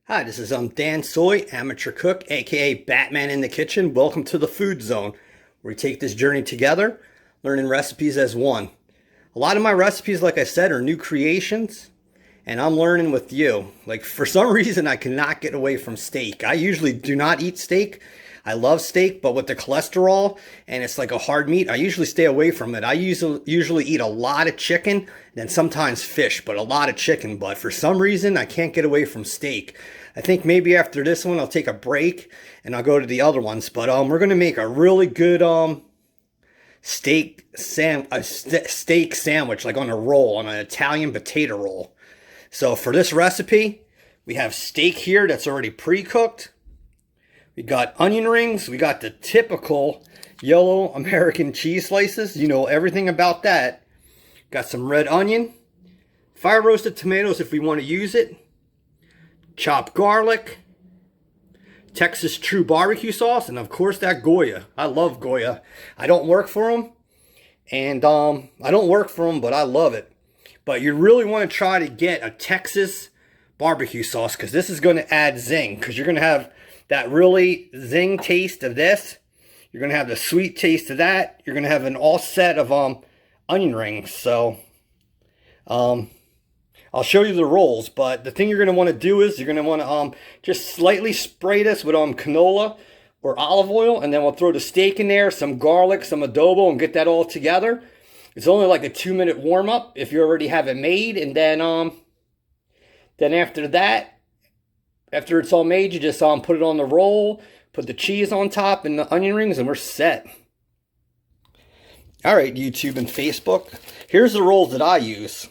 Hi, this is Dansoy, amateur cook, aka Batman in the kitchen. Welcome to the Food Zone, where we take this journey together, learning recipes as one. A lot of my recipes, like I said, are new creations, and I'm learning with you. Like, for some reason, I cannot get away from steak. I usually do not eat steak. I love steak, but with the cholesterol and it's like a hard meat, I usually stay away from it. I usually eat a lot of chicken and then sometimes fish, but a lot of chicken. But for some reason, I can't get away from steak. I think maybe after this one, I'll take a break and I'll go to the other ones. But we're gonna make a really good steak sandwich, like on a roll, on an Italian potato roll. So for this recipe, we have steak here that's already pre-cooked. We got onion rings. We got the typical yellow American cheese slices. You know everything about that. Got some red onion. Fire roasted tomatoes if we want to use it. Chopped garlic. Texas True barbecue sauce. And of course that Goya. I love Goya. I don't work for them. And I don't work for them, but I love it. But you really want to try to get a Texas barbecue sauce, because this is going to add zing. Because you're going to have that really zing taste of this. You're going to have the sweet taste of that. You're going to have an all set of onion rings. So I'll show you the rolls. But the thing you're going to want to do is you're going to want to just slightly spray this with canola or olive oil. And then we'll throw the steak in there, some garlic, some adobo, and get that all together. It's only like a 2-minute warm up if you already have it made. And then after that, after it's all made, you just put it on the roll, put the cheese on top and the onion rings, and we're set. Alright, YouTube and Facebook. Here's the rolls that I use.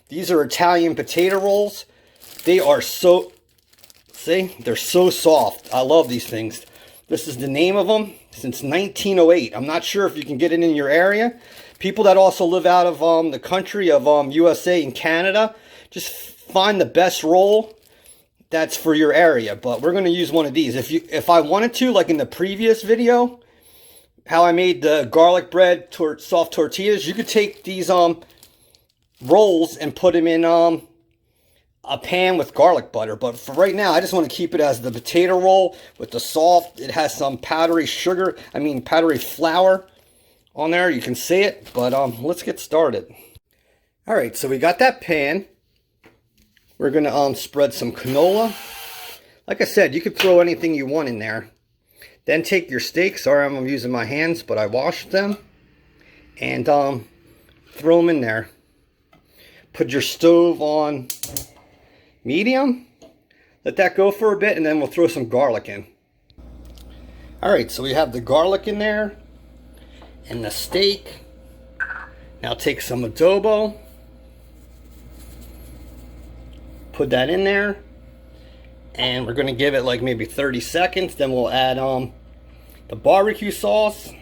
These are Italian potato rolls. They are so, see, they're so soft. I love these things. This is the name of them since 1908. I'm not sure if you can get it in your area. People that also live out of the country of USA and Canada, just find the best roll that's for your area. But we're going to use one of these. If I wanted to, like in the previous video, how I made the garlic bread soft tortillas, you could take these rolls and put them in a pan with garlic butter. But for right now, I just want to keep it as the potato roll with the soft. It has some powdery flour on there. You can see it. But let's get started. All right, so we got that pan. We're going to spread some canola. Like I said, you could throw anything you want in there. Then take your steak. Sorry, I'm using my hands, but I washed them. And throw them in there. Put your stove on medium. Let that go for a bit, and then we'll throw some garlic in. Alright, so we have the garlic in there. And the steak. Now take some adobo. Put that in there, and we're going to give it like maybe 30 seconds. Then we'll add the barbecue sauce,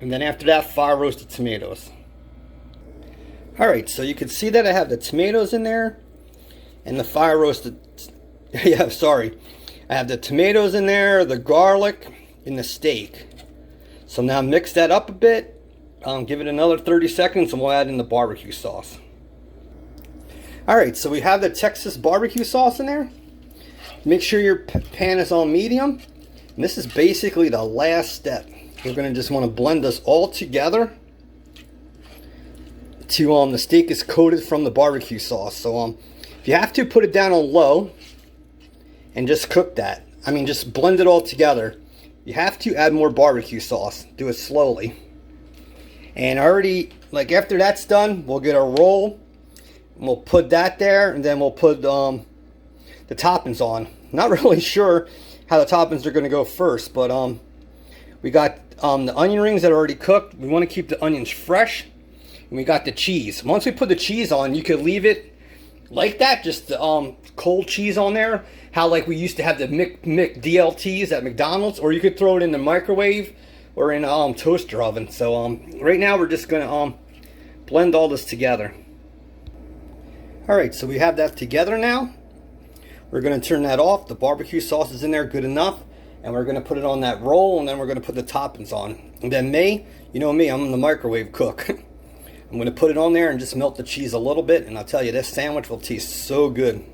and then after that, fire roasted tomatoes. Alright, so you can see that I have the tomatoes in there and the fire roasted, yeah, sorry. I have the tomatoes in there, the garlic, and the steak. So now mix that up a bit, give it another 30 seconds, and we'll add in the barbecue sauce. Alright, so we have the Texas barbecue sauce in there. Make sure your pan is on medium. And this is basically the last step. You're going to just want to blend this all together to the steak is coated from the barbecue sauce. So if you have to, put it down on low and just cook that. I mean, just blend it all together. You have to add more barbecue sauce. Do it slowly. And already, like after that's done, we'll get a roll. We'll put that there, and then we'll put the toppings on. Not really sure how the toppings are going to go first, but we got the onion rings that are already cooked. We want to keep the onions fresh, and we got the cheese. Once we put the cheese on, you could leave it like that, just the cold cheese on there. How like we used to have the McDLTs at McDonald's, or you could throw it in the microwave or in a toaster oven. So right now we're just going to blend all this together. Alright, so we have that together now. We're going to turn that off. The barbecue sauce is in there good enough. And we're going to put it on that roll, and then we're going to put the toppings on. And then you know me, I'm the microwave cook. I'm going to put it on there and just melt the cheese a little bit. And I'll tell you, this sandwich will taste so good.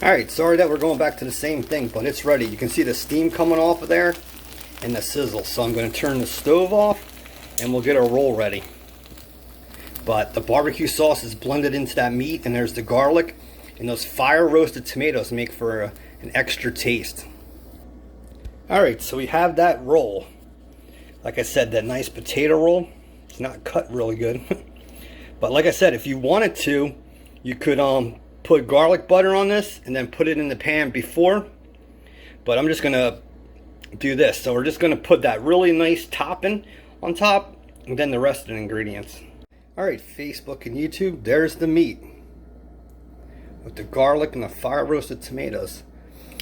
Alright, sorry that we're going back to the same thing, but it's ready. You can see the steam coming off of there and the sizzle. So I'm going to turn the stove off and we'll get our roll ready. But the barbecue sauce is blended into that meat, and there's the garlic, and those fire roasted tomatoes make for an extra taste. Alright, so we have that roll. Like I said, that nice potato roll. It's not cut really good. But like I said, if you wanted to, you could put garlic butter on this and then put it in the pan before. But I'm just going to do this. So we're just going to put that really nice topping on top, and then the rest of the ingredients. Alright, Facebook and YouTube, there's the meat with the garlic and the fire roasted tomatoes.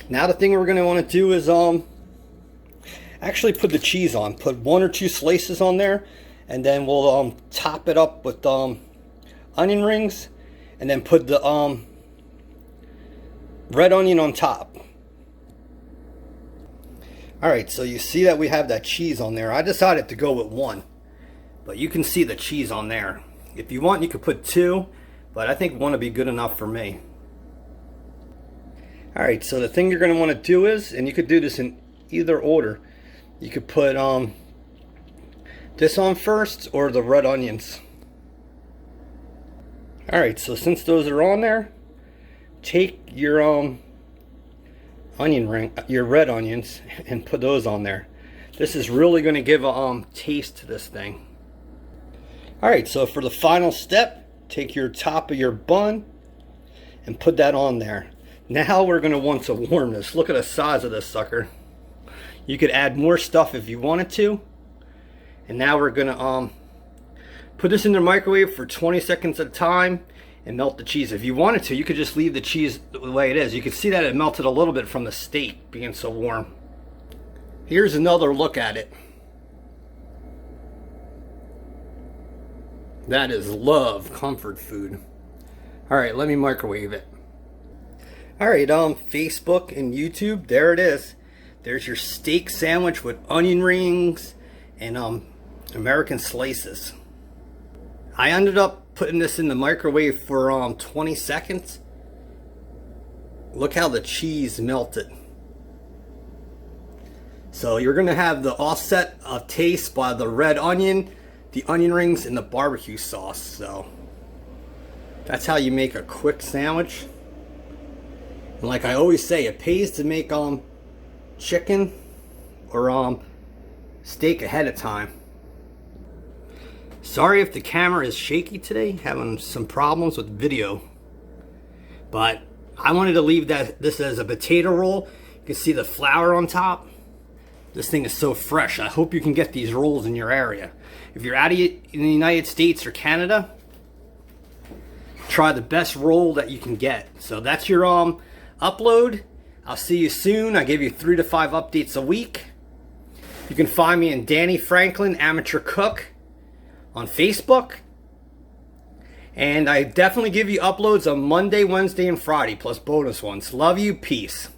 Now the thing we're going to want to do is actually put the cheese on. Put 1 or 2 slices on there, and then we'll top it up with onion rings, and then put the red onion on top. Alright, so you see that we have that cheese on there. I decided to go with 1, but you can see the cheese on there. If you want, you could put 2, but I think 1 would be good enough for me. Alright, so the thing you're going to want to do is, and you could do this in either order, you could put this on first, or the red onions. Alright, so since those are on there, take your onion ring, your red onions, and put those on there. This is really going to give a taste to this thing. Alright, so for the final step, take your top of your bun and put that on there. Now we're going to want to warm this. Look at the size of this sucker. You could add more stuff if you wanted to. And now we're going to put this in the microwave for 20 seconds at a time and melt the cheese. If you wanted to, you could just leave the cheese the way it is. You can see that it melted a little bit from the steak being so warm. Here's another look at it. That is love comfort food. Alright, let me microwave it. Alright, Facebook and YouTube, there it is. There's your steak sandwich with onion rings and American slices. I ended up putting this in the microwave for 20 seconds. Look how the cheese melted. So you're going to have the offset of taste by the red onion, the onion rings, and the barbecue sauce. So that's how you make a quick sandwich. And like I always say, it pays to make chicken or steak ahead of time. Sorry if the camera is shaky today, having some problems with video. But I wanted to leave this as a potato roll. You can see the flour on top. This thing is so fresh. I hope you can get these rolls in your area. If you're out in the United States or Canada, try the best roll that you can get. So that's your upload. I'll see you soon. I give you 3 to 5 updates a week. You can find me in Danny Franklin Amateur Cook on Facebook. And I definitely give you uploads on Monday, Wednesday, and Friday, plus bonus ones. Love you. Peace.